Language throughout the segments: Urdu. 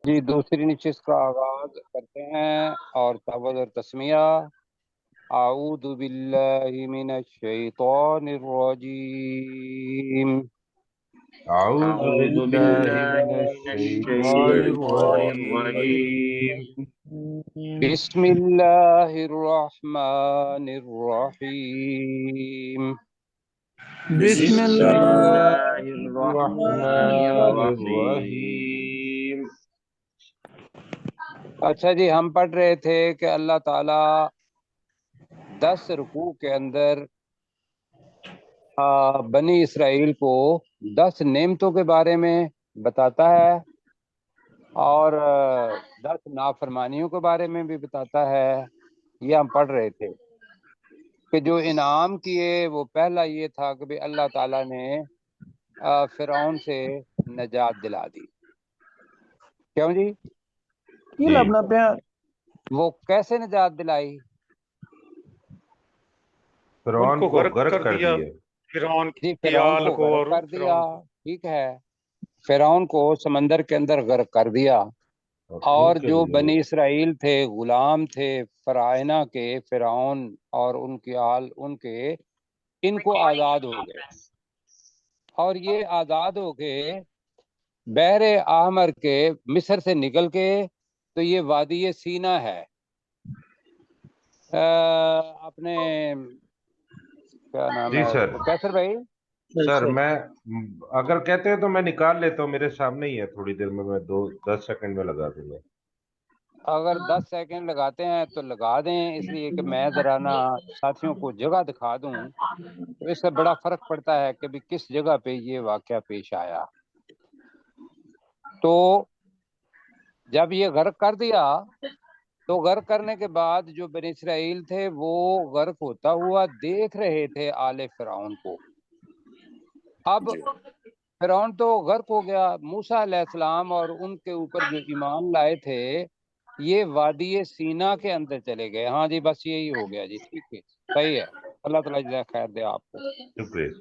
جی دوسری نشست کا آغاز کرتے ہیں اور تعوذ اور تسمیہ۔ اعوذ باللہ من الشیطان الرجیم۔ أعوذ أعوذ بالله بالله من من الشيطان الشيطان الرجيم. الرجيم. بسم اللہ الرحمن الرحیم۔ بسم بسم الله الله الرحمن الرحمن الرحيم. الرحيم. اچھا جی، ہم پڑھ رہے تھے کہ اللہ تعالی 10 رکوع کے اندر بنی اسرائیل کو 10 نعمتوں کے بارے میں بتاتا ہے اور 10 نافرمانیوں کے بارے میں بھی بتاتا ہے۔ یہ ہم پڑھ رہے تھے کہ جو انعام کیے وہ پہلا یہ تھا کہ بھی اللہ تعالیٰ نے فرعون سے نجات دلا دی۔ کیوں جی؟ یہ لبنا پہ وہ کیسے نجات دلائی؟ فرعون کو غرق کر دیا۔ فرعون جی کی فرعون آل کو کو غرق اور کر دیا، فرعون کو ٹھیک ہے، فرعون کو سمندر کے اندر غرق کر دیا، اور ان کے جو لیے بنی اسرائیل تھے، غلام تھے فرعونہ کے، فرعون اور ان کی آل ان کو آزاد ہو گئے، اور یہ آزاد ہو کے بحر احمر کے مصر سے نکل کے تو یہ وادی سینا ہے، اپنے کیا نام جی ہے سر، کیسر بھائی؟ سر میں اگر کہتے ہیں تو میں نکال لیتا ہوں، میرے سامنے ہی ہے، تھوڑی دیر میں 10 سیکنڈ میں لگا دوں گا۔ اگر 10 سیکنڈ لگاتے ہیں تو لگا دیں، اس لیے کہ میں ذرا نا ساتھیوں کو جگہ دکھا دوں تو اس سے بڑا فرق پڑتا ہے کہ بھی کس جگہ پہ یہ واقعہ پیش آیا۔ تو جب یہ غرق کر دیا تو غرق کرنے کے بعد جو بنی اسرائیل تھے وہ غرق ہوتا ہوا دیکھ رہے تھے آل فرعون کو۔ اب فرعون تو غرق ہو گیا، موسیٰ علیہ السلام اور ان کے اوپر جو ایمان لائے تھے یہ وادی سینا کے اندر چلے گئے۔ ہاں جی بس یہی ہو گیا جی، ٹھیک ہے، صحیح ہے، اللہ تعالیٰ جزائے خیر دے آپ کو۔ شکریہ۔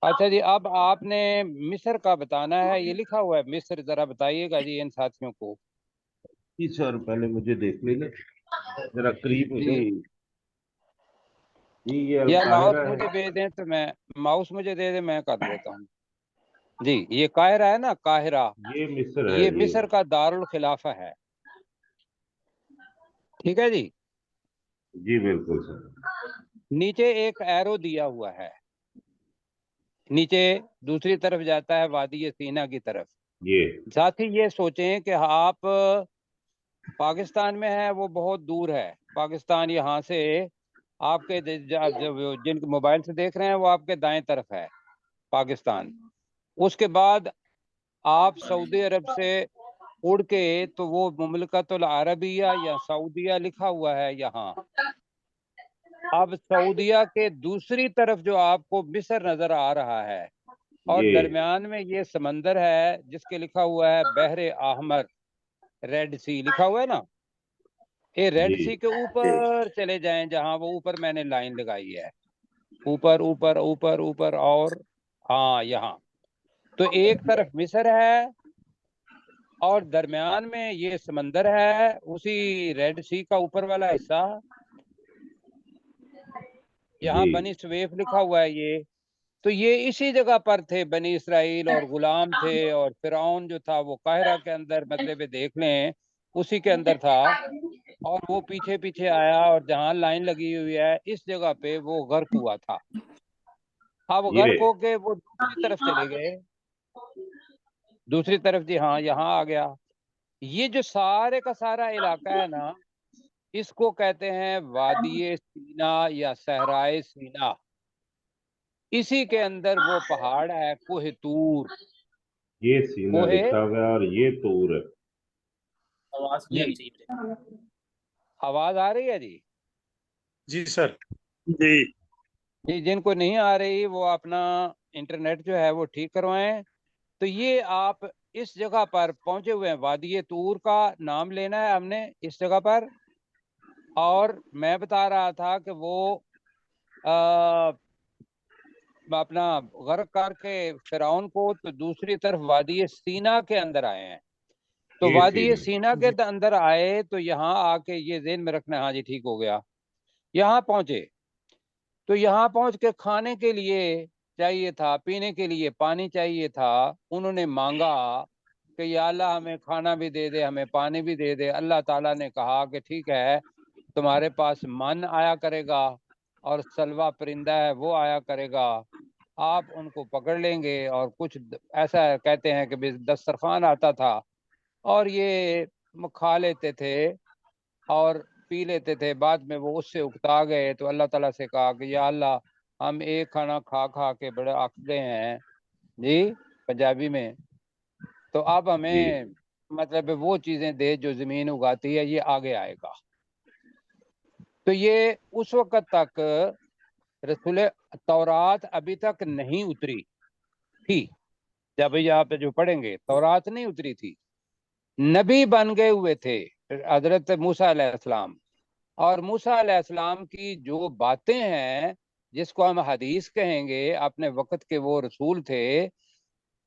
اچھا جی، اب آپ نے مصر کا بتانا ہے، یہ لکھا ہوا ہے مصر، ذرا بتائیے گا جی ان ساتھیوں کو۔ جی سر، پہلے مجھے دیکھ لینا، ذرا قریب ہو جی جائے۔ جی یہ یا ماؤس القاہرہ ہے۔ مجھے دے دیں تو میں ماؤس مجھے دے دیں، میں کر لیتا ہوں۔ جی یہ قاہرہ ہے نا، قاہرہ، یہ مصر ہے یہ جی۔ مصر کا دارالخلافہ ہے، ٹھیک ہے جی۔ جی بالکل سر۔ نیچے ایک ایرو دیا ہوا ہے، نیچے دوسری طرف جاتا ہے وادی سینا کی طرف۔ یہ ساتھی یہ سوچیں کہ آپ پاکستان میں ہیں، وہ بہت دور ہے، پاکستان یہاں سے آپ کے جن کے موبائل سے دیکھ رہے ہیں وہ آپ کے دائیں طرف ہے پاکستان۔ اس کے بعد آپ سعودی عرب سے اڑ کے تو وہ مملکت العربیہ یا سعودیہ لکھا ہوا ہے یہاں۔ اب سعودیہ کے دوسری طرف جو آپ کو مصر نظر آ رہا ہے اور یہ درمیان میں یہ سمندر ہے جس کے لکھا ہوا ہے بحر احمر، ریڈ سی لکھا ہوا ہے نا، یہ ریڈ جی سی کے اوپر چلے جائیں جہاں وہ اوپر میں نے لائن لگائی ہے، اوپر اوپر اوپر اوپر، اور ہاں یہاں تو ایک طرف مصر ہے اور درمیان میں یہ سمندر ہے، اسی ریڈ سی کا اوپر والا حصہ، یہاں جی بنی سویف لکھا ہوا ہے یہ، تو یہ اسی جگہ پر تھے بنی اسرائیل، اور غلام تھے، اور فرعون جو تھا وہ قاہرہ کے اندر مطلب دیکھ لیں اسی کے اندر تھا، اور وہ پیچھے پیچھے آیا اور جہاں لائن لگی ہوئی ہے اس جگہ پہ وہ غرق ہوا تھا۔ اب غرق یہ ہو کے وہ دوسری طرف چلے گئے، دوسری طرف، جی ہاں یہاں آ گیا۔ یہ جو سارے کا سارا علاقہ ہے نا اس کو کہتے ہیں وادی سینا یا صحرائے سینا، اسی کے اندر وہ پہاڑ ہے کوہ طور۔ یہ سینہ کوہ، لکھا ہوا ہے اور یہ طور ہے۔ جی آواز آ رہی ہے جی؟ جی سر۔ جی جی جن کو نہیں آ رہی وہ اپنا انٹرنیٹ جو ہے وہ ٹھیک کروائیں۔ تو یہ آپ اس جگہ پر پہنچے ہوئے ہیں، وادی طور کا نام لینا ہے ہم نے اس جگہ پر، اور میں بتا رہا تھا کہ وہ اپنا غرق کر کے فرعون کو تو دوسری طرف وادی سینا کے اندر آئے ہیں۔ تو جی وادی جی سینا کے اندر آئے تو یہاں آ کے یہ ذہن میں رکھنا، ہاں جی ٹھیک ہو گیا، یہاں پہنچے تو یہاں پہنچ کے کھانے کے لیے چاہیے تھا، پینے کے لیے پانی چاہیے تھا، انہوں نے مانگا کہ یا اللہ ہمیں کھانا بھی دے دے، ہمیں پانی بھی دے دے۔ اللہ تعالیٰ نے کہا کہ ٹھیک ہے، تمہارے پاس من آیا کرے گا اور سلوا پرندہ ہے وہ آیا کرے گا، آپ ان کو پکڑ لیں گے۔ اور کچھ ایسا کہتے ہیں کہ دسترخوان آتا تھا اور یہ کھا لیتے تھے اور پی لیتے تھے، بعد میں وہ اس سے اکتا گئے تو اللہ تعالیٰ سے کہا کہ یا اللہ ہم ایک کھانا کھا کھا کے بڑے اک گئے ہیں جی پنجابی میں، تو اب جی ہمیں مطلب وہ چیزیں دے جو زمین اگاتی ہے، یہ آگے آئے گا۔ تو یہ اس وقت تک رسول تورات ابھی تک نہیں اتری تھی، جب یہاں پہ جو پڑھیں گے تورات نہیں اتری تھی، نبی بن گئے ہوئے تھے حضرت موسیٰ علیہ السلام، اور موسیٰ علیہ السلام کی جو باتیں ہیں جس کو ہم حدیث کہیں گے، اپنے وقت کے وہ رسول تھے،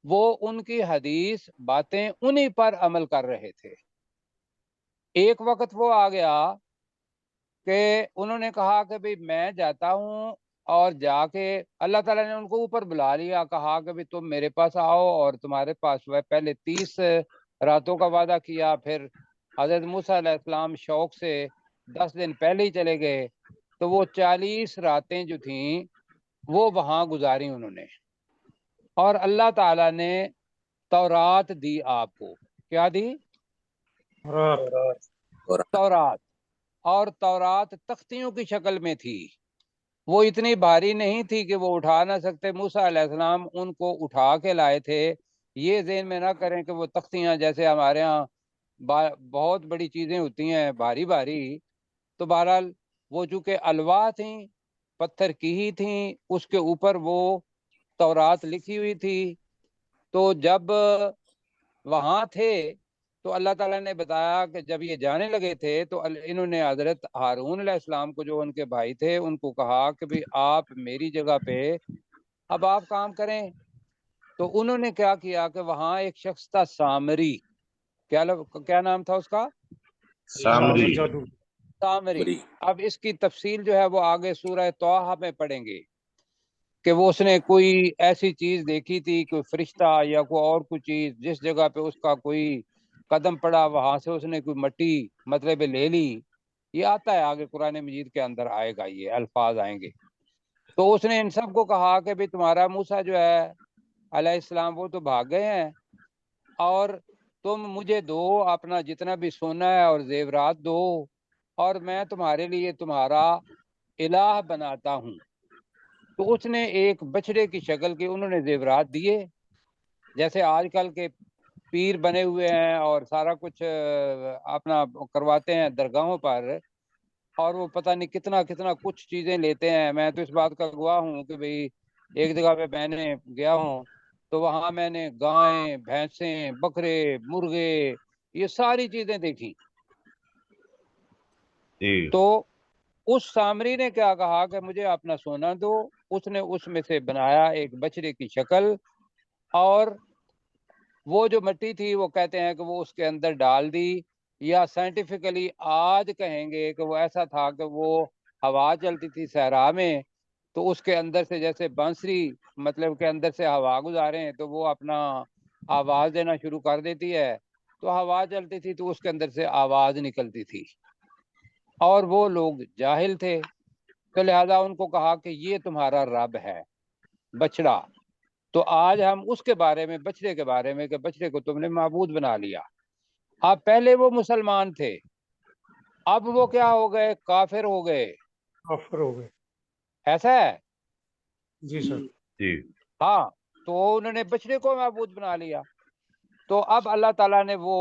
وہ ان کی حدیث باتیں انہی پر عمل کر رہے تھے۔ ایک وقت وہ آ گیا کہ انہوں نے کہا کہ بھئی میں جاتا ہوں، اور جا کے اللہ تعالیٰ نے ان کو اوپر بلا لیا، کہا کہ بھئی تم میرے پاس آؤ، اور تمہارے پاس وہ پہلے 30 راتوں کا وعدہ کیا، پھر حضرت موسیٰ علیہ السلام شوق سے 10 دن پہلے ہی چلے گئے، تو وہ 40 راتیں جو تھیں وہ وہاں گزاری انہوں نے، اور اللہ تعالیٰ نے تورات دی آپ کو، کیا دی؟ تورات، اور تورات تختیوں کی شکل میں تھی، وہ اتنی بھاری نہیں تھی کہ وہ اٹھا نہ سکتے۔ موسیٰ علیہ السلام ان کو اٹھا کے لائے تھے۔ یہ ذہن میں نہ کریں کہ وہ تختیاں جیسے ہمارے ہاں بہت بڑی چیزیں ہوتی ہیں بھاری بھاری، تو بہرحال وہ چونکہ الواح تھیں، پتھر کی ہی تھیں، اس کے اوپر وہ تورات لکھی ہوئی تھی۔ تو جب وہاں تھے تو اللہ تعالیٰ نے بتایا کہ جب یہ جانے لگے تھے تو انہوں نے حضرت ہارون علیہ السلام کو، جو ان کے بھائی تھے، ان کو کہا کہ بھئی آپ میری جگہ پہ اب آپ کام کریں۔ تو انہوں نے کیا کیا کہ وہاں ایک شخص تھا سامری، کیا نام تھا اس کا؟ سامری سامری۔ اب اس کی تفصیل جو ہے وہ آگے سورہ طٰہٰ میں پڑھیں گے کہ وہ اس نے کوئی ایسی چیز دیکھی تھی، کوئی فرشتہ یا کوئی اور کوئی چیز، جس جگہ پہ اس کا کوئی قدم پڑا وہاں سے اس نے کوئی مٹی مطلب لے لی۔ یہ آتا ہے آگے قرآن مجید کے اندر آئے گا، یہ الفاظ آئیں گے۔ تو اس نے ان سب کو کہا کہ بھی تمہارا موسیٰ جو ہے علیہ السلام وہ تو بھاگ گئے ہیں، اور تم مجھے دو اپنا جتنا بھی سونا ہے اور زیورات دو، اور میں تمہارے لیے تمہارا الہ بناتا ہوں۔ تو اس نے ایک بچڑے کی شکل کے انہوں نے زیورات دیے، جیسے آج کل کے پیر بنے ہوئے ہیں اور سارا کچھ اپنا کرواتے ہیں درگاہوں پر، اور وہ پتہ نہیں کتنا کتنا کچھ چیزیں لیتے ہیں۔ میں تو اس بات کا گواہ ہوں کہ بھئی ایک جگہ پہ میں نے گیا ہوں تو وہاں میں نے گائیں، بھینسیں، بکرے، مرغے، یہ ساری چیزیں دیکھی۔ جی تو اس سامری نے کیا کہا کہ مجھے اپنا سونا دو، اس نے اس میں سے بنایا ایک بچڑے کی شکل، اور وہ جو مٹی تھی وہ کہتے ہیں کہ وہ اس کے اندر ڈال دی، یا سائنٹیفکلی آج کہیں گے کہ وہ ایسا تھا کہ وہ ہوا چلتی تھی صحرا میں، تو اس کے اندر سے جیسے بانسری مطلب کہ اندر سے ہوا گزاریں تو وہ اپنا آواز دینا شروع کر دیتی ہے، تو ہوا چلتی تھی تو اس کے اندر سے آواز نکلتی تھی، اور وہ لوگ جاہل تھے، تو لہذا ان کو کہا کہ یہ تمہارا رب ہے بچڑا۔ تو آج ہم اس کے بارے میں، بچڑے کے بارے میں، کہ بچڑے کو تم نے معبود بنا لیا۔ اب پہلے وہ مسلمان تھے، اب وہ کیا ہو گئے؟ کافر ہو گئے، کافر ہو گئے۔ ایسا ہے؟ جی سر۔ جی ہاں، تو انہوں نے بچڑے کو معبود بنا لیا۔ تو اب اللہ تعالیٰ نے وہ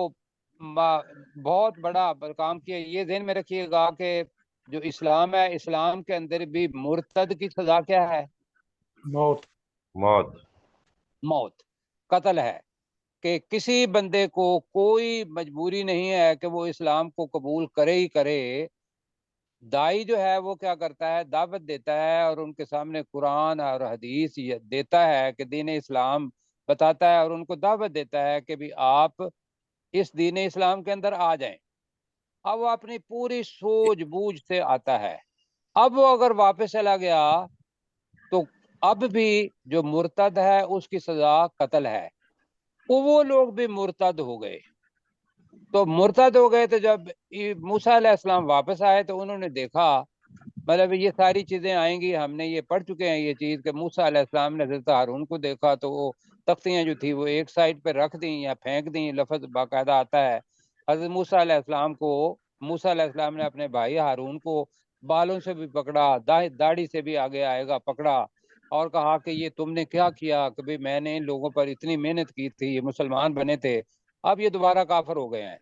بہت بڑا کام کیا۔ یہ ذہن میں رکھیے گا کہ جو اسلام ہے، اسلام کے اندر بھی مرتد کی سزا کیا ہے؟ موت۔ موت موت، قتل ہے، کہ کسی بندے کو کوئی مجبوری نہیں ہے کہ وہ اسلام کو قبول کرے ہی کرے۔ دائی جو ہے وہ کیا کرتا ہے؟ دعوت دیتا ہے اور ان کے سامنے قرآن اور حدیث دیتا ہے کہ دین اسلام بتاتا ہے، اور ان کو دعوت دیتا ہے کہ بھی آپ اس دین اسلام کے اندر آ جائیں. اب وہ اپنی پوری سوجھ بوجھ سے آتا ہے. اب وہ اگر واپس چلا گیا تو اب بھی جو مرتد ہے اس کی سزا قتل ہے. وہ لوگ بھی مرتد ہو گئے. تو مرتد ہو گئے تو جب موسیٰ علیہ السلام واپس آئے تو انہوں نے دیکھا مطلب یہ ساری چیزیں آئیں گی, ہم نے یہ پڑھ چکے ہیں یہ چیز کہ موسیٰ علیہ السلام نے حضرت ہارون کو دیکھا تو وہ تختیاں جو تھی وہ ایک سائڈ پہ رکھ دیں یا پھینک دیں, لفظ باقاعدہ آتا ہے. حضرت موسیٰ علیہ السلام نے اپنے بھائی ہارون کو بالوں سے بھی پکڑا, داڑھی سے بھی آگے آئے گا پکڑا اور کہا کہ یہ تم نے کیا کیا, کہ میں نے ان لوگوں پر اتنی محنت کی تھی, یہ مسلمان بنے تھے, اب یہ دوبارہ کافر ہو گئے ہیں.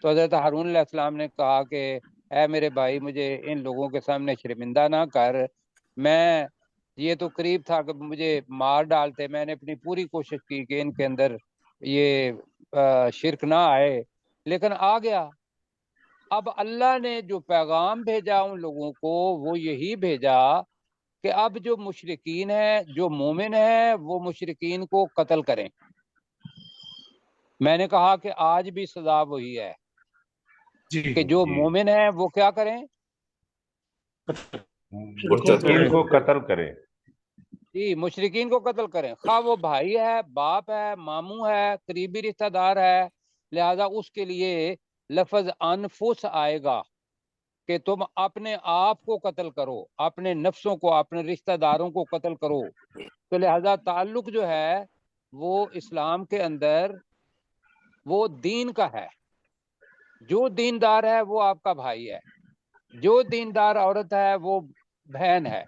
تو حضرت ہارون علیہ السلام نے کہا کہ اے میرے بھائی مجھے ان لوگوں کے سامنے شرمندہ نہ کر, میں یہ تو قریب تھا کہ مجھے مار ڈالتے, میں نے اپنی پوری کوشش کی کہ ان کے اندر یہ شرک نہ آئے لیکن آ گیا. اب اللہ نے جو پیغام بھیجا ان لوگوں کو وہ یہی بھیجا کہ اب جو مشرکین ہیں, جو مومن ہیں, وہ مشرکین کو قتل کریں. میں نے کہا کہ آج بھی سزا وہی ہے جی کہ جو مومن ہیں وہ کیا کریں, مشرکین کو قتل کریں. جی مشرکین کو قتل کریں, خواہ وہ بھائی ہے, باپ ہے, ماموں ہے, قریبی رشتہ دار ہے. لہذا اس کے لیے لفظ انفس آئے گا کہ تم اپنے آپ کو قتل کرو, اپنے نفسوں کو, اپنے رشتہ داروں کو قتل کرو. تو لہذا تعلق جو ہے وہ اسلام کے اندر وہ دین کا ہے. جو دیندار ہے وہ آپ کا بھائی ہے, جو دیندار عورت ہے وہ بہن ہے.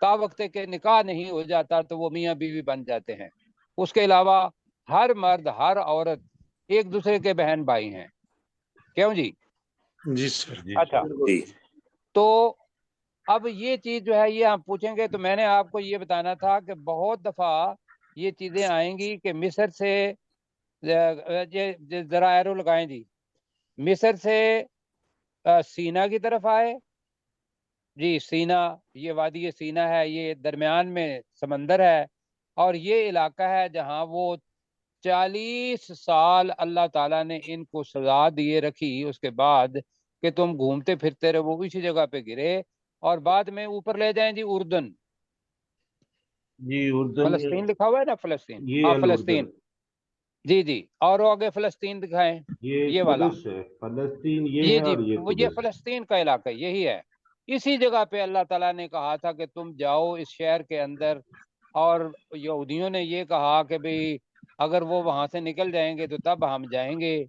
تا وقت کے نکاح نہیں ہو جاتا تو وہ میاں بیوی بن جاتے ہیں. اس کے علاوہ ہر مرد ہر عورت ایک دوسرے کے بہن بھائی ہیں. کیوں جی؟ جی سر. اچھا, تو اب یہ چیز جو ہے یہ ہم پوچھیں گے. تو میں نے آپ کو یہ بتانا تھا کہ بہت دفعہ یہ چیزیں آئیں گی کہ مصر سے ذرا ایرو لگائیں جی, مصر سے سینا کی طرف آئے. جی سینا, یہ وادی سینا ہے, یہ درمیان میں سمندر ہے اور یہ علاقہ ہے جہاں وہ 40 سال اللہ تعالیٰ نے ان کو سزا دیے رکھی. اس کے بعد کہ تم گھومتے پھرتے رہے, وہ اسی جگہ پہ گرے اور بعد میں اوپر لے جائیں جی اردن. جی اردن فلسطین لکھا ہوا ہے نا, فلسطین, یہ ہاں الاردن, فلسطین. جی جی, اور وہ آگے فلسطین دکھائیں, یہ والا, قدس ہے, فلسطین یہ یہ ہے جی اور یہ یہ قدس. فلسطین کا علاقہ یہی ہے. اسی جگہ پہ اللہ تعالیٰ نے کہا تھا کہ تم جاؤ اس شہر کے اندر, اور یہودیوں نے یہ کہا کہ بھئی اگر وہ وہاں سے نکل جائیں گے تو تب ہم جائیں گے.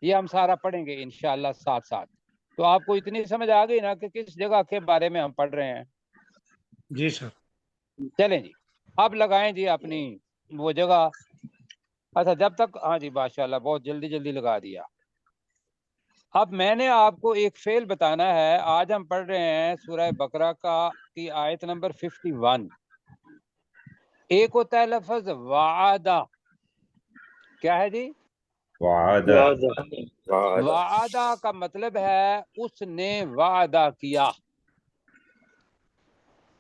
یہ ہم سارا پڑھیں گے انشاءاللہ ساتھ ساتھ. تو آپ کو اتنی سمجھ آ گئی نا کہ کس جگہ کے بارے میں ہم پڑھ رہے ہیں. جی سر. چلیں جی, اب لگائیں جی اپنی وہ جگہ. اچھا جب تک, ہاں جی ماشاءاللہ بہت جلدی جلدی لگا دیا. اب میں نے آپ کو ایک فعل بتانا ہے. آج ہم پڑھ رہے ہیں سورہ بقرہ کی آیت نمبر 51. ایک ہوتا ہے لفظ وعدہ. کیا ہے جی؟ وعدہ. وعدہ کا مطلب ہے اس نے وعدہ کیا.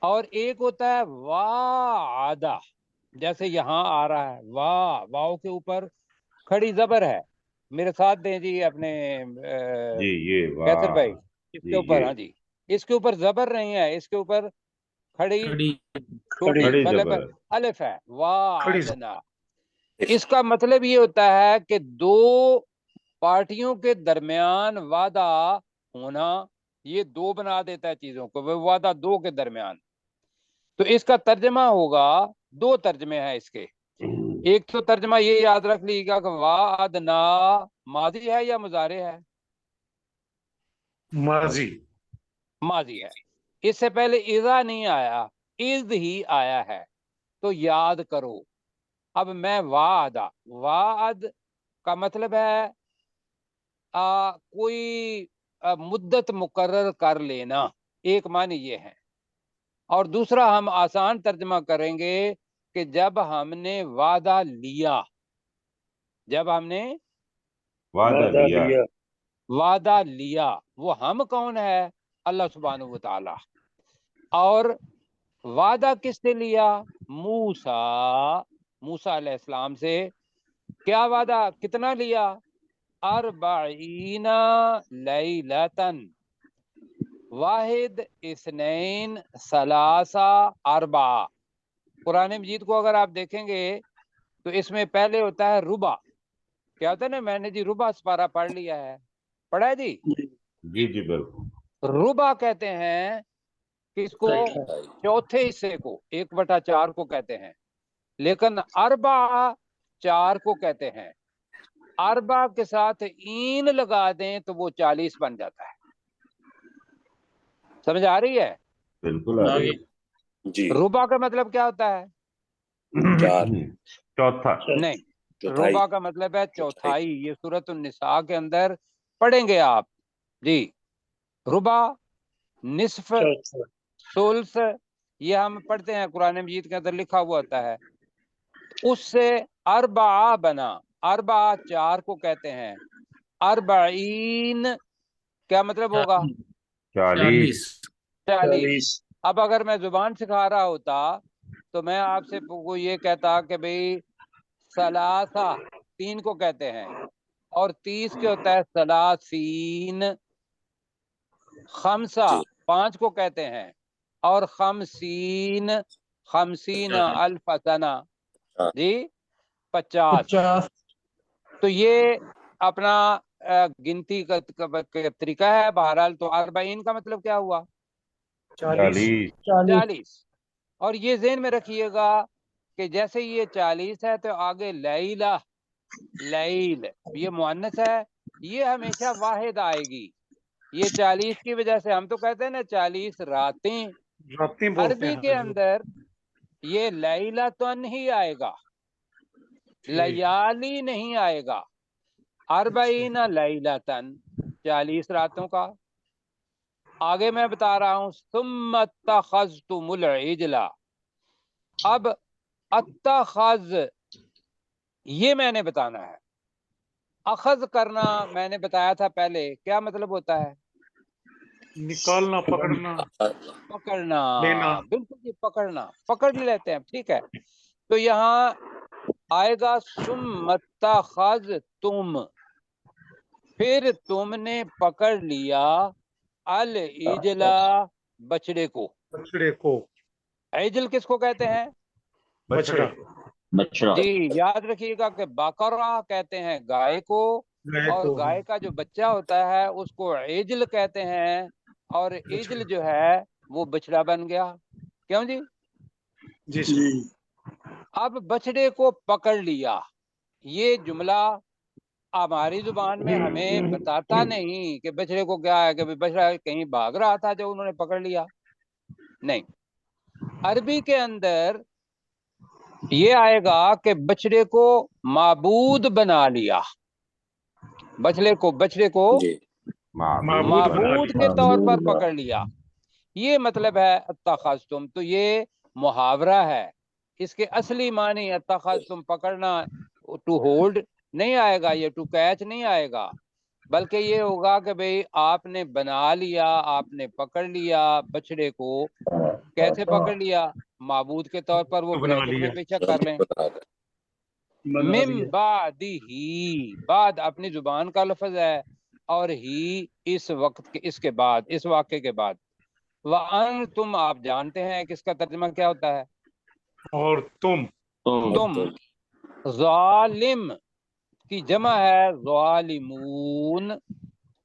اور ایک ہوتا ہے وعدہ, جیسے یہاں آ رہا ہے واو کے اوپر کھڑی زبر ہے. میرے ساتھ دیں جی اپنے جی یہ کیسر بھائی, واہ. اس کے جی اوپر, یہ ہاں جی, اس کے اوپر زبر نہیں ہے, اس کے اوپر کھڑی چھوٹی کھڑی مطلب زبر. الف ہے. کھڑی وعدنا, اس کا مطلب یہ ہوتا ہے کہ دو پارٹیوں کے درمیان وعدہ ہونا, یہ دو بنا دیتا ہے چیزوں کو, وہ وعدہ دو کے درمیان. تو اس کا ترجمہ ہوگا, دو ترجمے ہیں اس کے. ایک تو ترجمہ یہ یاد رکھ لیجیے گا کہ وعدنا ماضی ہے یا مضارع ہے؟ ماضی. ماضی ہے. اس سے پہلے اذا نہیں آیا, اذ ہی آیا ہے. تو یاد کرو. اب میں وعد کا مطلب ہے کوئی مدت مقرر کر لینا, ایک معنی یہ ہے. اور دوسرا ہم آسان ترجمہ کریں گے کہ جب ہم نے وعدہ لیا, جب ہم نے وعدہ لیا. وہ ہم کون ہے؟ اللہ سبحانہ و تعالی. اور وعدہ کس سے لیا؟ موسیٰ علیہ السلام سے. کیا وعدہ کتنا لیا؟ 40 لیلتن، واحد اثنین ثلاثہ اربعہ۔ قرآن مجید کو اگر آپ دیکھیں گے تو اس میں پہلے ہوتا ہے ربع، کیا ہوتا ہے نا، میں نے جی ربع سپارہ پڑھ لیا ہے، پڑھا ہے جی؟ جی جی بالکل۔ ربع کہتے ہیں کس کو؟ چوتھے حصے کو، 1/4 کو کہتے ہیں، لیکن اربع 4 کو کہتے ہیں۔ اربع کے ساتھ این لگا دیں تو وہ 40 بن جاتا ہے۔ سمجھ آ رہی ہے؟ بالکل آ رہی ہے۔ جی ربع کا مطلب کیا ہوتا ہے؟ چوتھا۔ نہیں، ربع کا مطلب ہے چوتھائی۔ یہ سورۃ النساء کے اندر پڑھیں گے آپ جی، ربع، نصف، ثلث، یہ ہم پڑھتے ہیں قرآن مجید کے اندر لکھا ہوا ہوتا ہے۔ اس سے اربعہ بنا، اربعہ 4 کو کہتے ہیں، اربعین کیا مطلب ہوگا؟ 40۔ 40۔ اب اگر میں زبان سکھا رہا ہوتا تو میں آپ سے یہ کہتا کہ بھئی ثلاثہ 3 کو کہتے ہیں، اور 30 کے ہوتا ہے ثلاثین، خمسہ 5 کو کہتے ہیں، اور خمسین الف سنہ جی 50۔ تو یہ اپنا گنتی کا طریقہ ہے۔ بہرحال تو 40 کا مطلب کیا ہوا؟ 40۔ اور یہ ذہن میں رکھیے گا کہ جیسے یہ 40 ہے تو آگے لیلہ، لیل یہ مؤنث ہے، یہ ہمیشہ واحد آئے گی۔ یہ 40 کی وجہ سے ہم تو کہتے ہیں نا 40 راتیں، عربی کے اندر یہ لیلتن ہی آئے گا، لیالی نہیں آئے گا۔ 40 لیلتن، 40 راتوں کا۔ آگے میں بتا رہا ہوں ثم اتخذتم العجل، اب اتخذ یہ میں نے بتانا ہے۔ اخذ کرنا میں نے بتایا تھا پہلے، کیا مطلب ہوتا ہے؟ نکالنا، پکڑنا، پکڑنا، لینا۔ بالکل جی، پکڑنا، پکڑ لیتے ہیں، ٹھیک ہے۔ تو یہاں آئے گا ثم اتخذتم، پھر تم نے پکڑ لیا العجل، بچڑے کو۔ بچڑے کو، عجل کس کو کہتے ہیں؟ بچڑا، جی یاد رکھیے گا کہ بقرہ کہتے ہیں گائے کو، اور گائے کا جو بچہ ہوتا ہے اس کو عجل کہتے ہیں، اور عجل جو ہے وہ بچڑا بن گیا۔ کیوں جی؟ جی جی، اب بچڑے کو پکڑ لیا، یہ جملہ ہماری زبان میں ہمیں بتاتا نہیں کہ بچڑے کو کیا ہے، کہ بچڑا کہیں بھاگ رہا تھا جو انہوں نے پکڑ لیا، نہیں۔ عربی کے اندر یہ آئے گا کہ بچڑے کو معبود بنا لیا، بچڑے کو معبود کے طور پر پکڑ لیا، یہ مطلب ہے اتخذتم۔ تو یہ محاورہ ہے، اس کے اصلی معنی اتخذتم پکڑنا، ٹو ہولڈ نہیں آئے گا، یہ ٹو کیچ نہیں آئے گا، بلکہ یہ ہوگا کہ بھئی آپ نے بنا لیا، آپ نے پکڑ لیا بچڑے کو۔ کیسے پکڑ لیا؟ معبود کے طور پر، وہ بریکٹ میں بے شک کر لیں۔ من بعد ہی، بعد اپنی زبان کا لفظ ہے، اور ہی اس وقت کے، اس کے بعد، اس واقعے کے بعد۔ وَأَنْتُمْ آپ جانتے ہیں کہ اس کا ترجمہ کیا ہوتا ہے؟ اور تم، تم، ظالم کی جمع ہے ظالمون،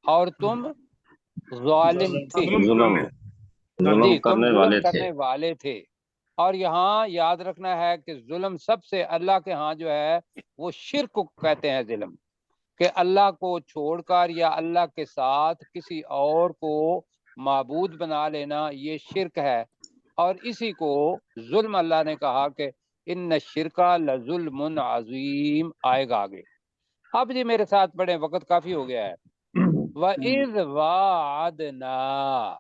اور تم ظالم تھے، جی تم ظلم کرنے والے تھے۔ اور یہاں یاد رکھنا ہے کہ ظلم سب سے اللہ کے ہاں جو ہے وہ شرک کو کہتے ہیں ظلم، کہ اللہ کو چھوڑ کر یا اللہ کے ساتھ کسی اور کو معبود بنا لینا، یہ شرک ہے، اور اسی کو ظلم اللہ نے کہا کہ ان الشرک لظلم عظیم، آئے گا آگے۔ اب جی میرے ساتھ پڑھیں، وقت کافی ہو گیا ہے۔ وَإِذْ وَعَدْنَا،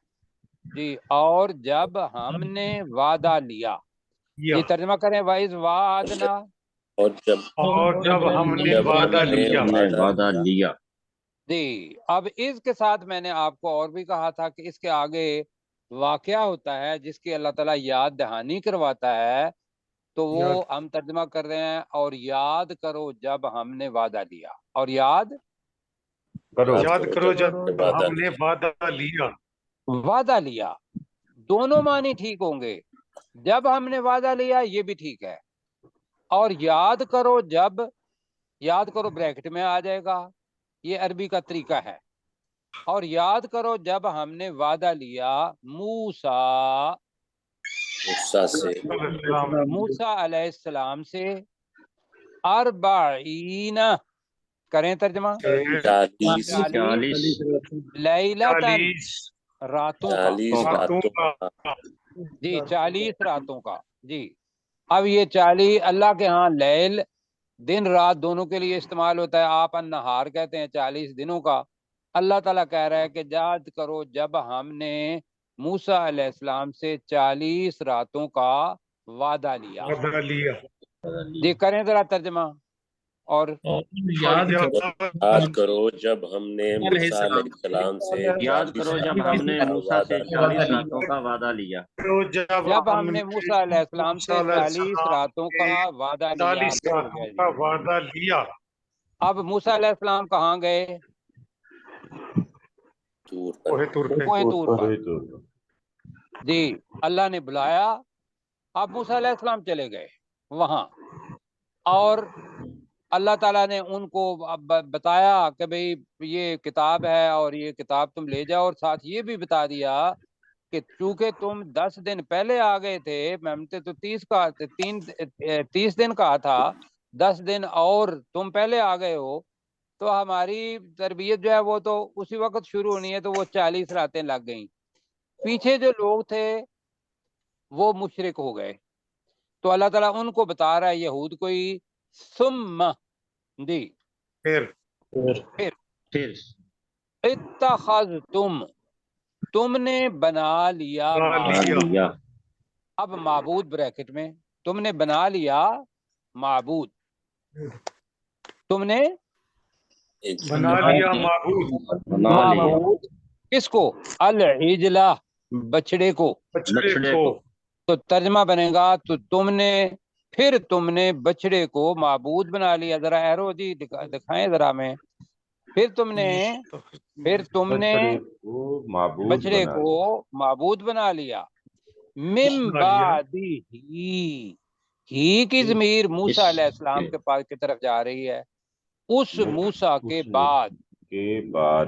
جی اور جب ہم نے وعدہ لیا، یہ ترجمہ کریں وَإِذْ وَعَدْنَا، اور جب ہم نے وعدہ لیا۔ جی اب اس کے ساتھ میں نے آپ کو اور بھی کہا تھا کہ اس کے آگے واقعہ ہوتا ہے جس کی اللہ تعالیٰ یاد دہانی کرواتا ہے تو وہ ہم ترجمہ کر رہے ہیں اور یاد کرو جب ہم نے وعدہ لیا، اور یاد کرو جب ہم نے وعدہ لیا، وعدہ لیا، دونوں معنی ٹھیک ہوں گے، جب ہم نے وعدہ لیا یہ بھی ٹھیک ہے، اور یاد کرو جب، یاد کرو بریکٹ میں آ جائے گا، یہ عربی کا طریقہ ہے، اور یاد کرو جب ہم نے وعدہ لیا موسیٰ علیہ السلام سے 40 کریں ترجمہ 40 لیلتن راتوں کا، راتوں کا، جی 40 راتوں کا، جی اب یہ 40 اللہ کے ہاں لیل دن رات دونوں کے لیے استعمال ہوتا ہے، آپ النہار کہتے ہیں 40 دنوں کا، اللہ تعالیٰ کہہ رہا ہے کہ یاد کرو جب ہم نے موسیٰ علیہ السلام سے 40 راتوں کا وعدہ لیا، جی کریں ذرا ترجمہ، اور یاد کرو جب ہم نے موسیٰ علیہ السلام سے یاد کرو جب ہم نے موسیٰ سے 40 راتوں کا وعدہ لیا، جب ہم نے موسیٰ علیہ السلام سے 40 راتوں کا وعدہ لیا، 40 راتوں کا وعدہ لیا، اب موسیٰ علیہ السلام کہاں گئے؟ کوہ طور پہ، کوہ طور پر، جی اللہ نے بلایا، اب موسیٰ علیہ السلام چلے گئے وہاں، اور اللہ تعالیٰ نے ان کو بتایا کہ بھئی یہ کتاب ہے اور یہ کتاب تم لے جاؤ، اور ساتھ یہ بھی بتا دیا کہ چونکہ تم 10 دن پہلے آ گئے تھے، میں نے تو 30 دن کہا تھا، 10 دن اور تم پہلے آ گئے ہو، تو ہماری تربیت جو ہے وہ تو اسی وقت شروع ہونی ہے، تو وہ 40 راتیں لگ گئیں، پیچھے جو لوگ تھے وہ مشرک ہو گئے، تو اللہ تعالیٰ ان کو بتا رہا ہے یہود کو ہی، ثم جی پھر اتخذتم تم نے بنا لیا اب معبود بریکٹ میں، تم نے بنا لیا معبود، تم نے بنا لیا معبود کس کو؟ العجلہ بچڑے کو، تو ترجمہ بنے گا تو تم نے بچڑے کو معبود بنا لیا، ذرا ایرو جی دکھائیں ذرا میں، پھر تم نے بچڑے کو معبود بنا لیا، من بعدہ ہی کی ضمیر موسیٰ علیہ السلام کے پاس کی طرف جا رہی ہے، اس موسیٰ کے بعد،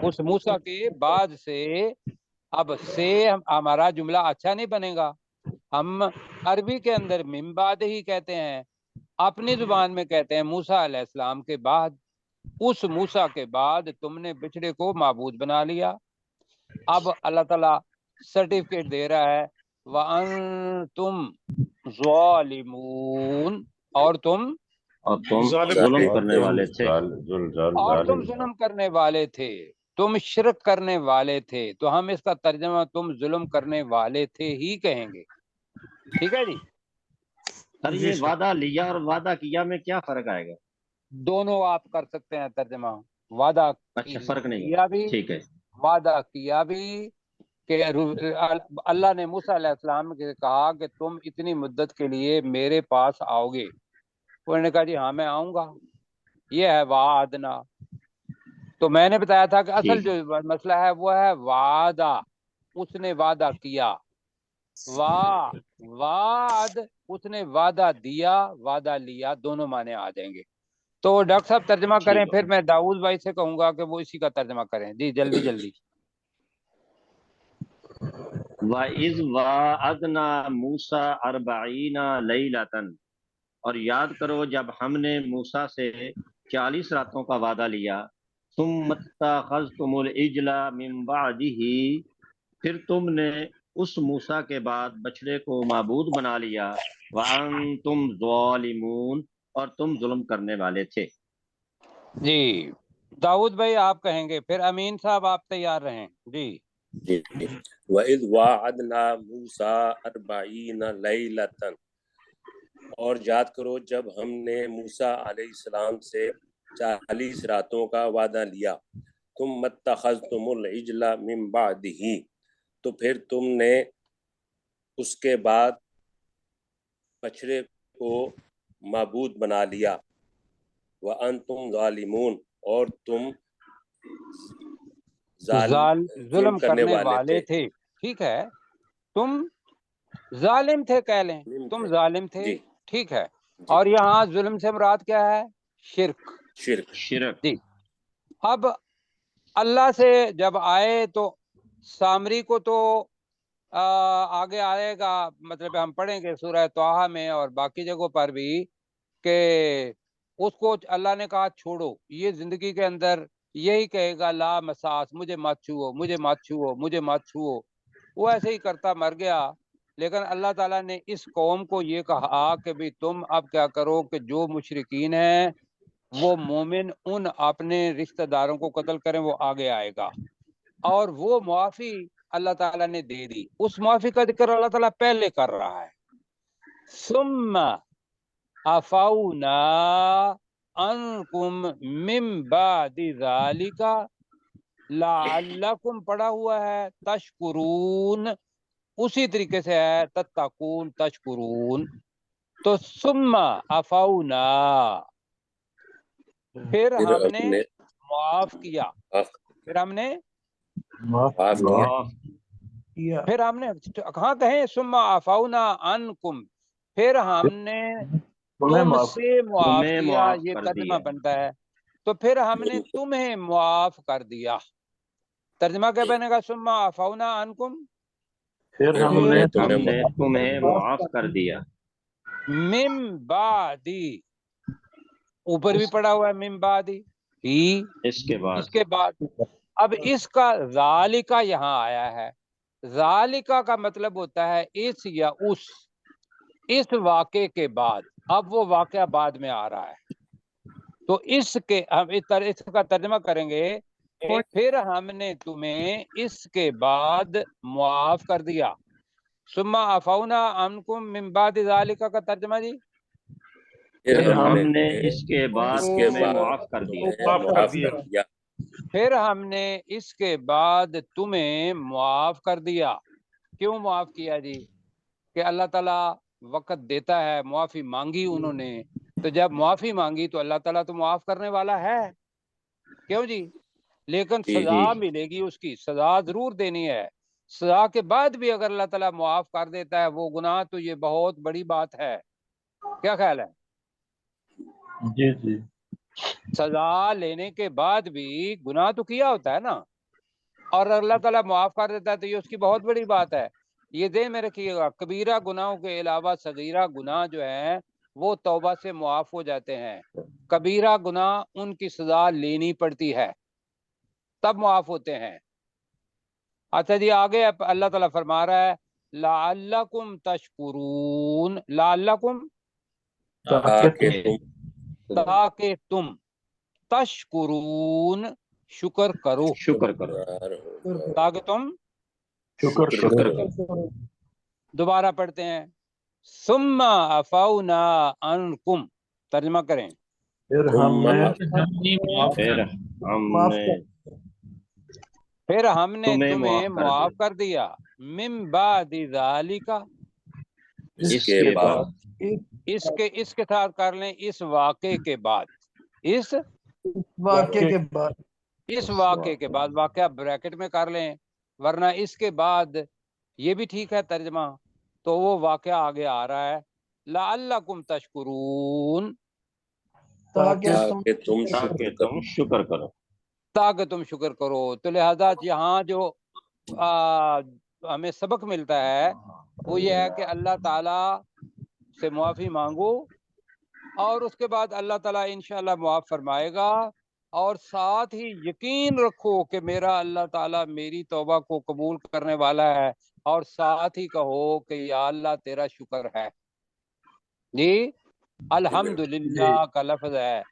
اس موسیٰ کے بعد سے، اب سے ہمارا جملہ اچھا نہیں بنے گا، ہم عربی کے اندر من بعد ہی کہتے ہیں، اپنی زبان میں کہتے ہیں موسیٰ علیہ السلام کے بعد، اس موسیٰ کے بعد تم نے بچڑے کو معبود بنا لیا، اب اللہ تعالیٰ سرٹیفکیٹ دے رہا ہے، وَأَنْتُمْ ظَالِمُونَ اور تم ظلم کرنے والے تھے، تم ظلم کرنے والے تھے، تم شرک کرنے والے تھے، تو ہم اس کا ترجمہ تم ظلم کرنے والے تھے ہی کہیں گے، ٹھیک ہے جی؟ سر یہ وعدہ لیا اور وعدہ کیا میں کیا فرق آئے گا؟ دونوں آپ کر سکتے ہیں ترجمہ، وعدہ اچھا فرق نہیں کیا بھی، ٹھیک ہے، وعدہ کیا بھی کہ اللہ نے موسیٰ علیہ السلام سے کہا کہ تم اتنی مدت کے لیے میرے پاس آؤ گے، انہوں نے کہا جی ہاں میں آؤں گا، یہ ہے وعدنا، تو میں نے بتایا تھا کہ اصل جو مسئلہ ہے وہ ہے وعدہ، اس نے وعدہ کیا، وعد اس نے وعدہ دیا، وعدہ لیا، دونوں معنی آ جائیں گے، تو ڈاکٹر صاحب ترجمہ کریں، پھر میں داؤد بھائی سے کہوں گا کہ وہ اسی کا ترجمہ کریں، جی جلدی جلدی۔ وَإِذْ وَعَدْنَا مُوسَىٰ 40 لَيْلَةً اور یاد کرو جب ہم نے موسیٰ سے 40 راتوں کا وعدہ لیا، ثُمَّ اتَّخَذْتُمُ الْعِجْلَ مِن بَعْدِهِ پھر تم نے اس موسیٰ کے بعد بچڑے کو معبود بنا لیا، وَأَنْتُمْ ظَالِمُونَ اور تم ظلم کرنے والے تھے۔ جی داؤد بھائی آپ کہیں گے، پھر امین صاحب آپ تیار رہیں، جی۔ وَإِذْ وَعَدْنَا مُوسَىٰ 40 لَيْلَةً اور یاد کرو جب ہم نے موسیٰ علیہ السلام سے 40 راتوں کا وعدہ لیا، ثُمَّ اتَّخَذْتُمُ الْعِجْلَ مِن بَعْدِهِ تو پھر تم نے اس کے بعد بچڑے کو معبود بنا لیا وانتم ظالمون اور تم ظلم کرنے والے تھے. ٹھیک ہے, تم ظالم تھے کہہ لیں, تم ظالم تھے. جی ٹھیک ہے, اور یہاں ظلم سے مراد کیا ہے؟ شرک. شرک. جی, اب اللہ سے جب آئے تو سامری کو تو آگے آئے گا, مطلب ہم پڑھیں گے سورہ طٰہٰ میں اور باقی جگہوں پر بھی کہ اس کو اللہ نے کہا چھوڑو, یہ زندگی کے اندر یہی کہے گا لا مساس, مجھے مت چھوؤ, مجھے مت چھوؤ, مجھے مت چھوؤ. وہ ایسے ہی کرتا مر گیا. لیکن اللہ تعالیٰ نے اس قوم کو یہ کہا کہ بھی تم اب کیا کرو کہ جو مشرکین ہیں وہ مومن ان اپنے رشتہ داروں کو قتل کریں, وہ آگے آئے گا. اور وہ معافی اللہ تعالیٰ نے دے دی. اس معافی کا ذکر اللہ تعالیٰ پہلے کر رہا ہے. ثم عفونا عنکم من بعد ذالک لعلکم پڑھا ہوا ہے تشکرون, اسی طریقے سے ہے تتقون تشکرون. تو ثم عفونا, پھر ہم نے معاف کیا, پھر ہم نے پھر ہم نے کہاں کہیں ثم عفونا عنکم, پھر ہم نے تم سے معاف کیا, یہ ترجمہ بنتا ہے. تو پھر ہم نے تمہیں معاف کر دیا. ترجمہ کیا بنے گا؟ ثم عفونا عنکم, پھر ہم نے تمہیں معاف کر دیا. من بعدی, اوپر بھی پڑا ہوا ہے من بعدی, ہی اس کے بعد. اس کے بعد. اب اس کا ذالکہ یہاں آیا ہے. ذالکہ کا مطلب ہوتا ہے اس یا اس واقعے کے بعد. اب وہ واقعہ بعد میں آ رہا ہے, تو اس کے ہم اس کا ترجمہ کریں گے پھر ہم نے تمہیں اس کے بعد معاف کر دیا. ثم عفونا عنکم من بعد ذالکہ کا ترجمہ جی, پھر ہم نے اس کے بعد تمہیں معاف کر دیا. پھر ہم نے اس کے بعد تمہیں معاف کر دیا. کیوں معاف کیا جی؟ کہ اللہ تعالیٰ وقت دیتا ہے. معافی مانگی انہوں نے, تو جب معافی مانگی تو اللہ تعالیٰ تو معاف کرنے والا ہے, کیوں جی؟ لیکن سزا ملے گی, اس کی سزا ضرور دینی ہے. سزا کے بعد بھی اگر اللہ تعالیٰ معاف کر دیتا ہے وہ گناہ, تو یہ بہت بڑی بات ہے. کیا خیال ہے؟ جی جی, سزا لینے کے بعد بھی گناہ تو کیا ہوتا ہے نا, اور اللہ تعالیٰ معاف کر دیتا ہے تو یہ اس کی بہت بڑی بات ہے. یہ ذہن میں رکھیے گا, کبیرہ گناہوں کے علاوہ صغیرہ گناہ جو ہیں وہ توبہ سے معاف ہو جاتے ہیں. کبیرہ گناہ ان کی سزا لینی پڑتی ہے, تب معاف ہوتے ہیں. اچھا جی, آگے اللہ تعالیٰ فرما رہا ہے لعلکم تشکرون, لعلکم تاکہ تم تشکرون شکر کرو, تاکہ تم شکر دوبارہ پڑھتے ہیں ثم عفونا عنکم, ترجمہ کریں. پھر ہم نے تمہیں معاف کر دیا. من بعد ذالک, اس کے ساتھ کر لیں اس واقعے کے بعد, اس واقعے کے بعد, اس واقعے کے بعد, واقعہ بریکٹ میں کر لیں, ورنہ اس کے بعد یہ بھی ٹھیک ہے ترجمہ. تو وہ واقعہ آگے آ رہا ہے لعلکم تشکرون, تاکہ تم شکر کرو. تاکہ تم شکر کرو. تو لہذا یہاں جو ہمیں سبق ملتا ہے وہ یہ ہے کہ اللہ تعالیٰ سے معافی مانگو, اور اس کے بعد اللہ تعالیٰ انشاءاللہ معاف فرمائے گا. اور ساتھ ہی یقین رکھو کہ میرا اللہ تعالیٰ میری توبہ کو قبول کرنے والا ہے, اور ساتھ ہی کہو کہ یا اللہ تیرا شکر ہے. جی, الحمدللہ کا لفظ ہے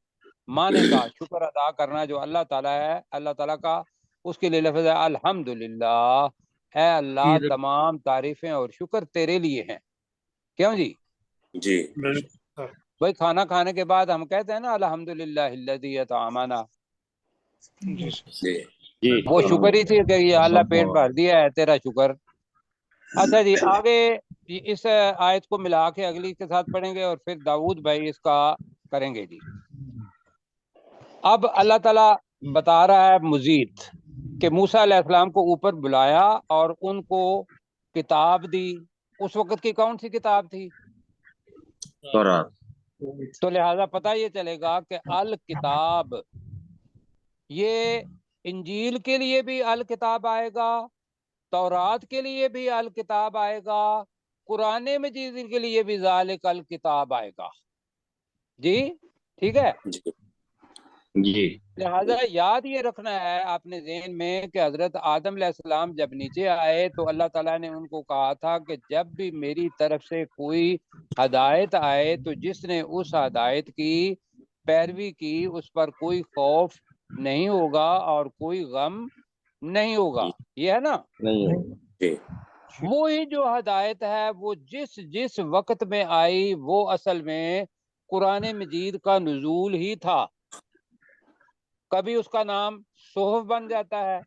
معنی کا شکر ادا کرنا جو اللہ تعالیٰ ہے, اللہ تعالیٰ کا, اس کے لیے لفظ ہے الحمدللہ. اے اللہ تمام تعریفیں اور شکر تیرے لیے ہیں. کیوں جی؟ جی بھائی کھانا کھانے کے بعد ہم کہتے ہیں نا الحمدللہ الذی اطعمنا, وہ شکر ہی تھی کہ یہ اللہ پیٹ بھر دیا ہے, تیرا شکر. اچھا جی، آگے اس آیت کو ملا کے اگلی کے ساتھ پڑھیں گے اور پھر داؤد بھائی اس کا کریں گے جی۔ اب اللہ تعالیٰ بتا رہا ہے مزید کہ موسیٰ علیہ السلام کو اوپر بلایا اور ان کو کتاب دی۔ اس وقت کی کون سی کتاب تھی؟ تورات۔ تو لہذا پتہ یہ چلے گا کہ الکتاب، یہ انجیل کے لیے بھی الکتاب آئے گا، تورات کے لیے بھی الکتاب آئے گا، قرآن مجید کے لیے بھی ذالک الکتاب آئے گا جی، ٹھیک ہے جی۔ لہذا یاد یہ رکھنا ہے اپنے ذہن میں کہ حضرت آدم علیہ السلام جب نیچے آئے تو اللہ تعالیٰ نے ان کو کہا تھا کہ جب بھی میری طرف سے کوئی ہدایت آئے تو جس نے اس ہدایت کی پیروی کی اس پر کوئی خوف نہیں ہوگا اور کوئی غم نہیں ہوگا، یہ ہے نا؟ وہی جو ہدایت ہے وہ جس وقت میں آئی وہ اصل میں قرآن مجید کا نزول ہی تھا۔ کبھی اس کا نام صحف بن جاتا ہے،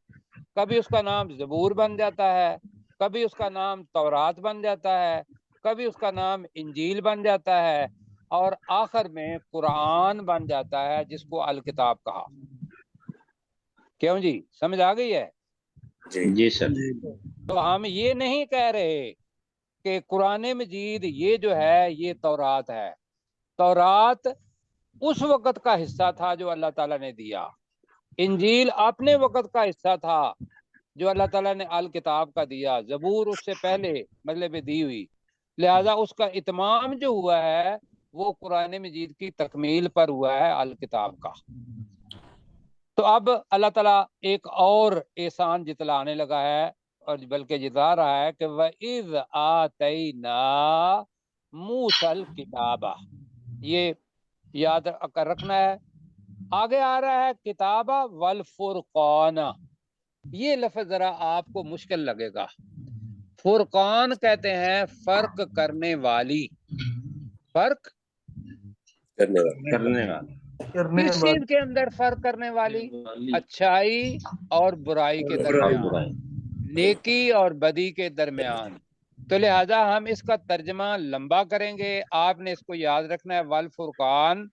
کبھی اس کا نام زبور بن جاتا ہے، کبھی اس کا نام تورات بن جاتا ہے، کبھی اس کا نام انجیل بن جاتا ہے، اور آخر میں قرآن بن جاتا ہے جس کو الکتاب کہا۔ کیوں جی، سمجھ آ گئی ہے؟ جی سر۔ تو ہم یہ نہیں کہہ رہے کہ قرآن مجید یہ جو ہے یہ تورات ہے۔ تورات اس وقت کا حصہ تھا جو اللہ تعالیٰ نے دیا، انجیل اپنے وقت کا حصہ تھا جو اللہ تعالیٰ نے الکتاب کا دیا، زبور اس سے پہلے مطلب دی ہوئی، لہذا اس کا اتمام جو ہوا ہے وہ قرآن مجید کی تکمیل پر ہوا ہے الکتاب کا۔ تو اب اللہ تعالیٰ ایک اور احسان جتلانے لگا ہے، اور بلکہ جتا رہا ہے کہ وَإِذْ آتَيْنَا مُوسَى الْكِتَابَ، یہ یاد کر رکھنا ہے۔ آگے آ رہا ہے کتابہ والفرقان، یہ لفظ ذرا آپ کو مشکل لگے گا۔ فرقان کہتے ہیں فرق کرنے والی، فرق کرنے والا۔ کس چیز کے اندر فرق کرنے والی؟ اچھائی اور برائی کے درمیان، نیکی اور بدی کے درمیان۔ تو لہذا ہم اس کا ترجمہ لمبا کریں گے، آپ نے اس کو یاد رکھنا ہے، والفرقان،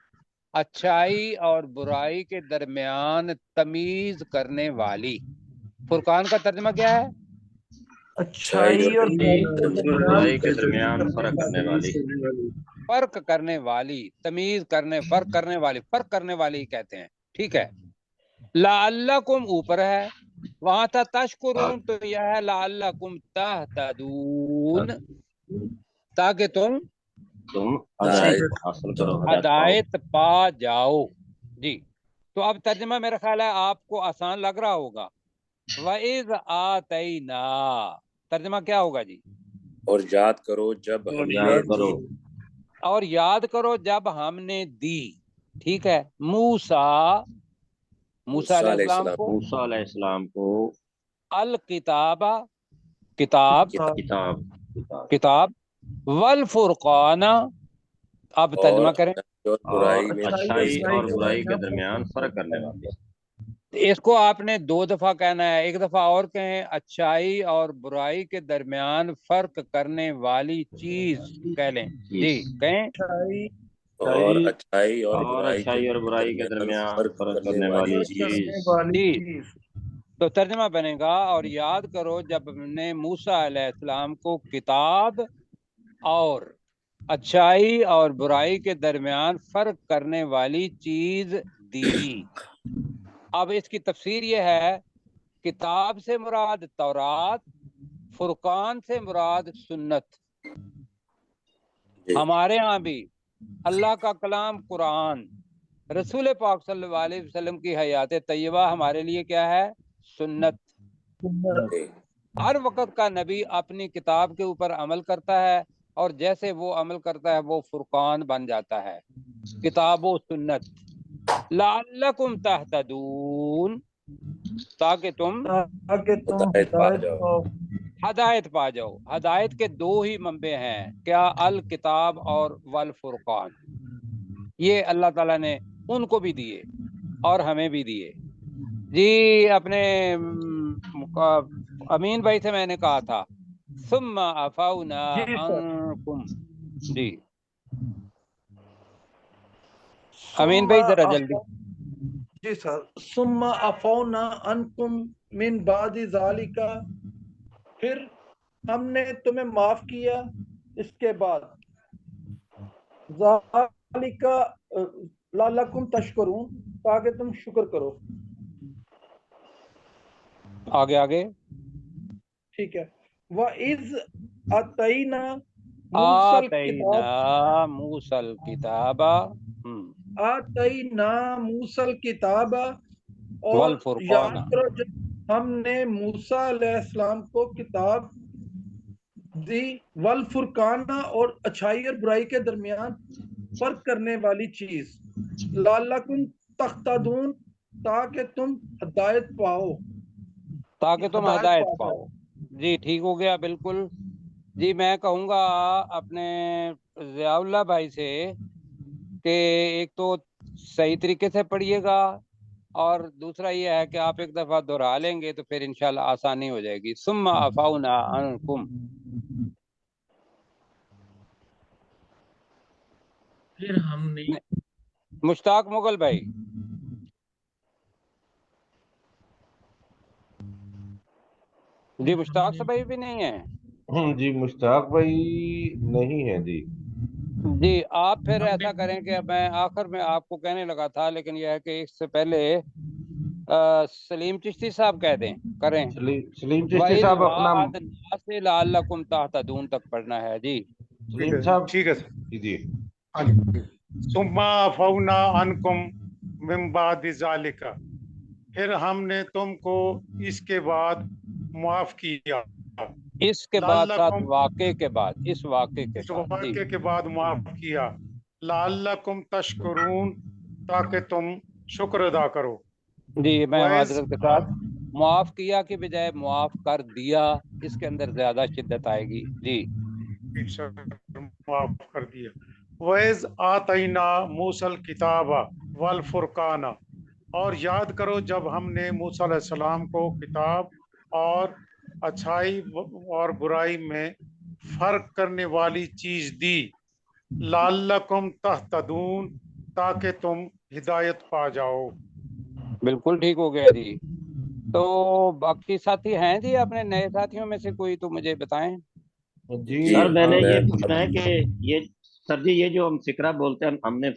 اچھائی اور برائی کے درمیان تمیز کرنے والی۔ فرقان کا ترجمہ کیا ہے؟ اچھائی اور برائی کے درمیان فرق کرنے والی۔ فرق کرنے والی، تمیز کرنے، فرق کرنے والی، فرق کرنے والی کہتے ہیں، ٹھیک ہے۔ لعلکم اوپر ہے، وہاں تھا تشکرون، تو یہ ہے لعلکم تہتدون، تاکہ تم ہدایت حاصل کرو، ہدایت پا جاؤ جی۔ تو اب ترجمہ میرا خیال ہے آپ کو آسان لگ رہا ہوگا۔ وَإِذْ آتَيْنَا، ترجمہ کیا ہوگا جی؟ اور یاد کرو جب ہم نے یاد کرو، اور یاد کرو جب ہم نے دی، ٹھیک ہے۔ موسیٰ علیہ السلام کو، موسیٰ علیہ السلام کو الکتاب، کتاب، کتاب، والفرقان، اب ترجمہ کریں، اور اور برائی میں اچھائی اور برائی کے درمیان فرق کرنے والی۔ اس کو آپ نے 2 دفعہ کہنا ہے، ایک دفعہ اور کہیں، اچھائی اور برائی کے درمیان فرق کرنے والی چیز کہہ لیں جی، کہیں اور اچھائی اور برائی کے درمیان فرق کرنے والی چیز۔ تو ترجمہ بنے گا، اور یاد کرو جب ہم نے موسیٰ علیہ السلام کو کتاب اور اچھائی اور برائی کے درمیان فرق کرنے والی چیز دی۔ اب اس کی تفسیر یہ ہے، کتاب سے مراد تورات، فرقان سے مراد سنت۔ ہمارے ہاں بھی اللہ کا کلام قرآن، رسول پاک صلی اللہ علیہ وسلم کی حیات طیبہ ہمارے لیے کیا ہے؟ سنت۔ ہر وقت کا نبی اپنی کتاب کے اوپر عمل کرتا ہے، اور جیسے وہ عمل کرتا ہے وہ فرقان بن جاتا ہے، کتاب و سنت۔ لعلکم تہتدون، تاکہ تم ہدایت پا جاؤ۔ ہدایت کے 2 ہی منبع ہیں، کیا؟ الکتاب اور والفرقان۔ یہ اللہ تعالیٰ نے ان کو بھی دیے اور ہمیں بھی دیے جی۔ اپنے امین بھائی سے میں نے کہا تھا ثم عفونا جی سر عنکم. جی امین بھائی ذرا جلدی. جی سر ثم عفونا عنکم من بعد ذالک، پھر ہم نے تمہیں معاف کیا اس کے بعد. ذالک لعلکم تشکرون، تاکہ تم شکر کرو. آگے آگے. ٹھیک ہے. وَإِذْ آتَيْنَا مُوسَى الْكِتَابَ آتینا موسیٰ الکتاب آتَيْنَا مُوسَى الْكِتَابَ، اور والفرقان. یاد کرو جب ہم نے موسیٰ علیہ السلام کو کتاب دی، والفرقان، اور اچھائی اور برائی کے درمیان فرق کرنے والی چیز، لعلکم تہتدون، تاکہ تم ہدایت پاؤ. تاکہ تم ہدایت پاؤ. جی ٹھیک ہو گیا بالکل. جی میں کہوں گا اپنے ضیاء اللہ بھائی سے کہ ایک تو صحیح طریقے سے پڑھیے گا، اور دوسرا یہ ہے کہ آپ ایک دفعہ دہرا لیں گے تو پھر انشاءاللہ آسانی ہو جائے گی. ثم عفونا عنکم. پھر ہم نے مشتاق مغل بھائی. جی مشتاق سے بھائی بھی نہیں ہے. جی مشتاق بھائی نہیں ہے جی. جی آپ پھر ایسا کریں کہ میں آخر میں آپ کو کہنے لگا تھا، لیکن یہ ہے کہ اس سے پہلے سلیم چشتی صاحب کہہ دیں کریں. سلیم چشتی وَإِذْ صاحب اپنا وَعَدْنَا سے لَعَلَّكُمْ تَهْتَدُونَ تک پڑھنا ہے. جی سلیم صاحب. ٹھیک ہے سر. جی ثم عفونا عنکم من بعد ذالک، پھر ہم نے تم کو اس کے بعد معاف کیا. اس کے بعد ساتھ لعلکم، واقعے کے بعد، اس واقعے کے اس بعد. جی واقعے کے بعد معاف کیا. لعلکم تشکرون، تاکہ تم شکر ادا کرو. جی میں وَإِذْ معذرت کے ساتھ معاف کیا کی بجائے معاف کر دیا، اس کے اندر زیادہ شدت آئے گی. جی معاف کر دیا. وَإِذْ آتَيْنَا مُوسَى الْكِتَابَ وَالْفُرْقَانَ، اور یاد کرو جب ہم نے موسیٰ علیہ السلام کو کتاب اور اچھائی اور برائی میں فرق کرنے والی چیز دی. لعلکم تہتدون، تاکہ تم ہدایت پا جاؤ. بالکل ٹھیک ہو گیا جی. تو باقی ساتھی ہیں جی اپنے نئے ساتھیوں میں سے کوئی تو مجھے بتائیں. جی سر میں نے یہ پوچھنا ہے کہ یہ سر جی یہ جو ہم فکرہ بولتے ہیں، ہم نے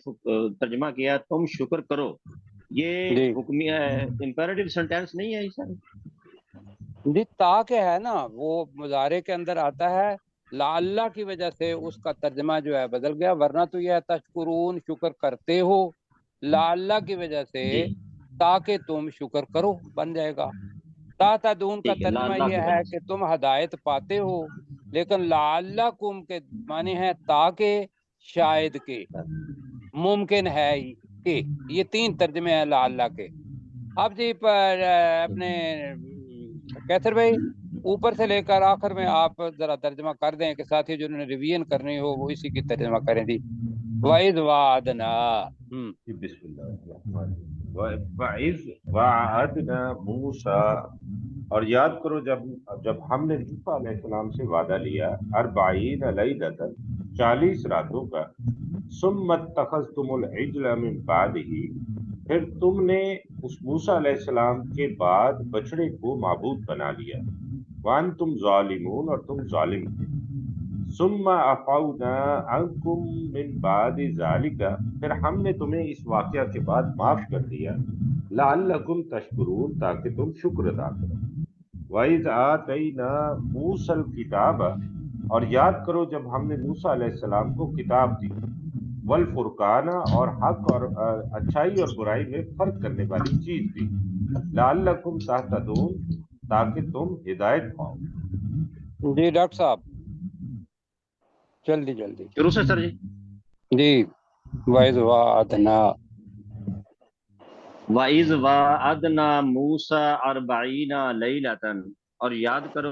ترجمہ کیا تم شکر کرو، یہ جی حکمی امپیریٹیو سینٹینس نہیں ہے سر؟ جی تاکہ ہے نا، وہ مضارع کے اندر آتا ہے، لعلہ کی وجہ سے اس کا ترجمہ جو ہے بدل گیا، ورنہ تو یہ ہے تشکرون شکر کرتے ہو، لعلہ کی وجہ سے جی تاکہ تم شکر کرو بن جائے گا. تہتدون کا ٹھیک ہے، ترجمہ اللہ کی یہ ہے وجہ کہ سے. تم ہدایت پاتے ہو، لیکن لعلکم کے معنی ہے تاکہ، شاید کے، ممکن ہے کہ. یہ تین ترجمے ہیں لعلہ کے. اب جی پر اپنے کیسر بھائی اوپر سے لے کر آخر میں آپ ذرا ترجمہ کر دیں کہ ساتھی جنہوں نے ریویژن کرنی ہو وہ اسی کی ترجمہ کریں. جی وَإِذْ وَعَدْنَا. بسم اللہ الرحمن الرحیم. وَإِذْ وَعَدْنَا مُوسَى، اور یاد کرو جب ہم نے موسیٰ علیہ السلام سے وعدہ لیا 40 لیلۃ 40 راتوں کا. ثم اتخذتم العجل من بعدہ، پھر تم نے اس موسیٰ علیہ السلام کے بعد بچڑے کو معبود بنا لیا. وانتم ظالمون، اور تم ظالم تھے. ثم عفونا عنکم من بعد ذالک، پھر ہم نے تمہیں اس واقعہ کے بعد معاف کر دیا. لعلکم تشکرون، تاکہ تم شکر ادا کرو. وَإِذْ آتَيْنَا مُوسَى الْكِتَابَ، اور یاد کرو جب ہم نے موسیٰ علیہ السلام کو کتاب دی. والفرقان، اور حق اور اچھائی اور برائی میں فرق کرنے والی چیز دی. لعلکم تہتدون، تاکہ تم ہدایت پاؤ. جی ڈاکٹر صاحب جلدی جلدی. شروع سے سر جی. جی وَإِذْ وَعَدْنَا. وَإِذْ وَعَدْنَا مُوسَى 40 لَيْلَةً، اور یاد کرو